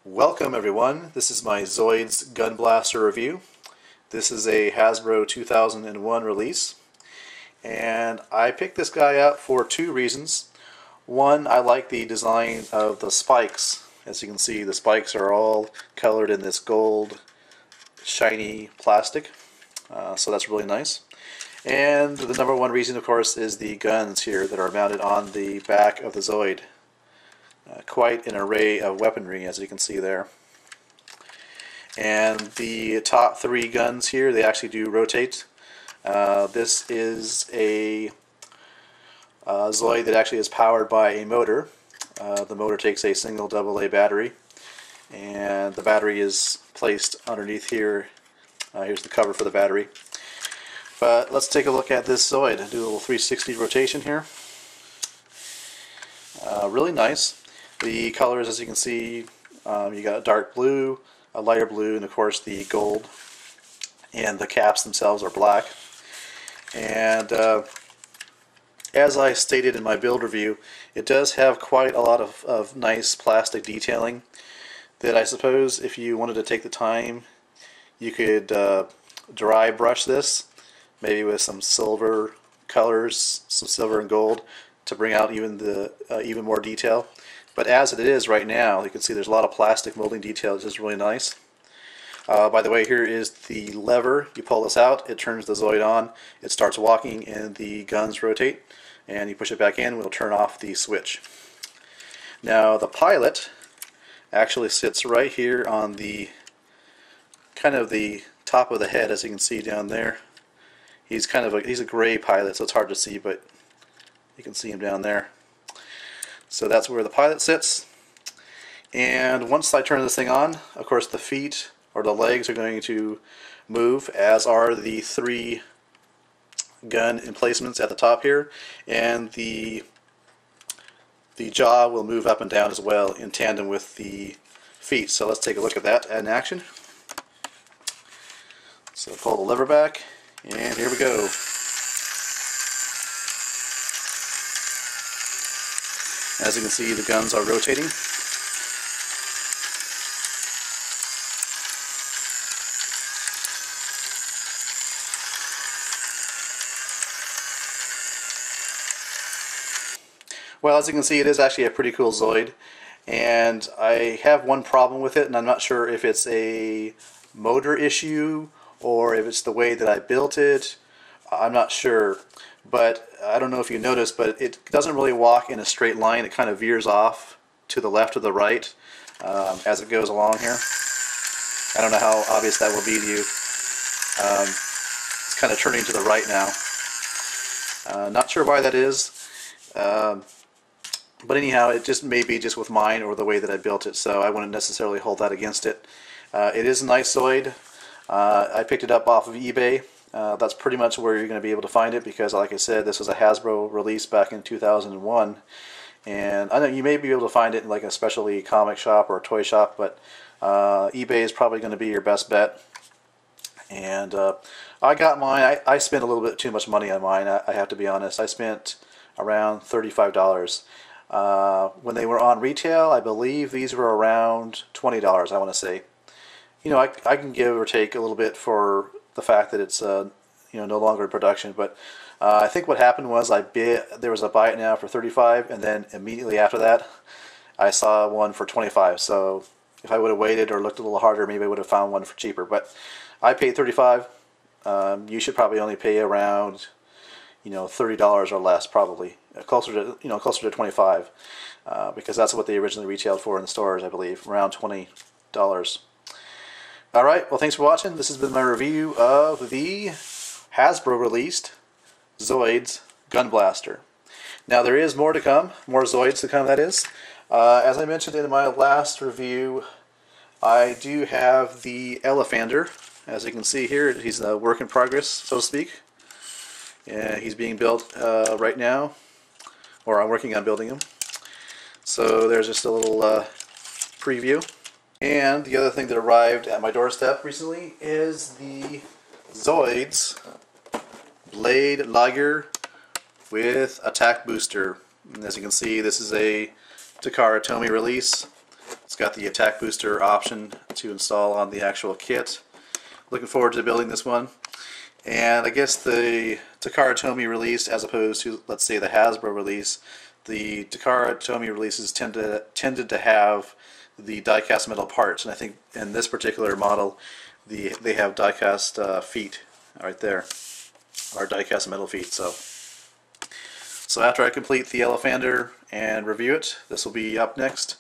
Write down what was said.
Welcome everyone, this is my Zoids Gunblaster review. This is a Hasbro 2001 release, and I picked this guy up for two reasons. One, I like the design of the spikes. As you can see, the spikes are all colored in this gold shiny plastic, so that's really nice. And the number one reason, of course, is the guns here that are mounted on the back of the Zoid. Quite an array of weaponry, as you can see there. And the top three guns here, they actually do rotate. This is a Zoid that actually is powered by a motor. The motor takes a single AA battery, and the battery is placed underneath here. Here's the cover for the battery. But let's take a look at this Zoid. Do a little 360 rotation here. Really nice. The colors, as you can see, you got a dark blue, a lighter blue, and of course the gold. And the caps themselves are black. And as I stated in my build review, it does have quite a lot of nice plastic detailing that I suppose if you wanted to take the time, you could dry brush this, maybe with some silver colors, some silver and gold, to bring out even more detail. But as it is right now, you can see there's a lot of plastic molding detail, which is really nice. By the way, here is the lever. You pull this out, it turns the Zoid on, it starts walking, and the guns rotate. And you push it back in, we'll turn off the switch. Now the pilot actually sits right here on the kind of the top of the head, as you can see down there. He's a gray pilot, so it's hard to see, but you can see him down there. So that's where the pilot sits. And once I turn this thing on, of course the feet or the legs are going to move, as are the three gun emplacements at the top here, and the jaw will move up and down as well in tandem with the feet. So let's take a look at that in action. So pull the lever back, and here we go. As you can see, the guns are rotating. Well, as you can see, it is actually a pretty cool Zoid, and I have one problem with it, and I'm not sure if it's a motor issue or if it's the way that I built it. I'm not sure, but I don't know if you noticed, but it doesn't really walk in a straight line. It kind of veers off to the left or the right as it goes along here. I don't know how obvious that will be to you. It's kind of turning to the right now. Not sure why that is. But anyhow, it just may be just with mine or the way that I built it, so I wouldn't necessarily hold that against it. It is a nice Zoid. I picked it up off of eBay. That's pretty much where you're going to be able to find it, because like I said, this was a Hasbro release back in 2001. And I know you may be able to find it in like a specialty comic shop or a toy shop, but eBay is probably going to be your best bet. And I got mine. I spent a little bit too much money on mine, I have to be honest. I spent around $35. When they were on retail, I believe these were around $20, I want to say. You know, I can give or take a little bit for the fact that it's no longer in production, but I think what happened was there was a buy it now for $35, and then immediately after that I saw one for $25. So if I would have waited or looked a little harder, maybe I would have found one for cheaper. But I paid $35. You should probably only pay around $30 or less, probably closer to $25, because that's what they originally retailed for in the stores, I believe, around $20. Alright, well, thanks for watching. This has been my review of the Hasbro released Zoids Gunblaster. Now there is more to come, more Zoids to come, that is. As I mentioned in my last review, I do have the Elephander. As you can see here, he's a work in progress, so to speak. Yeah, he's being built right now, or I'm working on building him. So there's just a little preview. And the other thing that arrived at my doorstep recently is the Zoids Blade Lager with Attack Booster. And as you can see, this is a Takara Tomy release. It's It's got the attack booster option to install on the actual kit. Looking forward to building this one. And I guess the Takara Tomy release, as opposed to, let's say, the Hasbro release, the Takara Tomy releases tended to have the die-cast metal parts, and I think in this particular model, they have die-cast feet right there, or die-cast metal feet. So after I complete the Elephander and review it, this will be up next.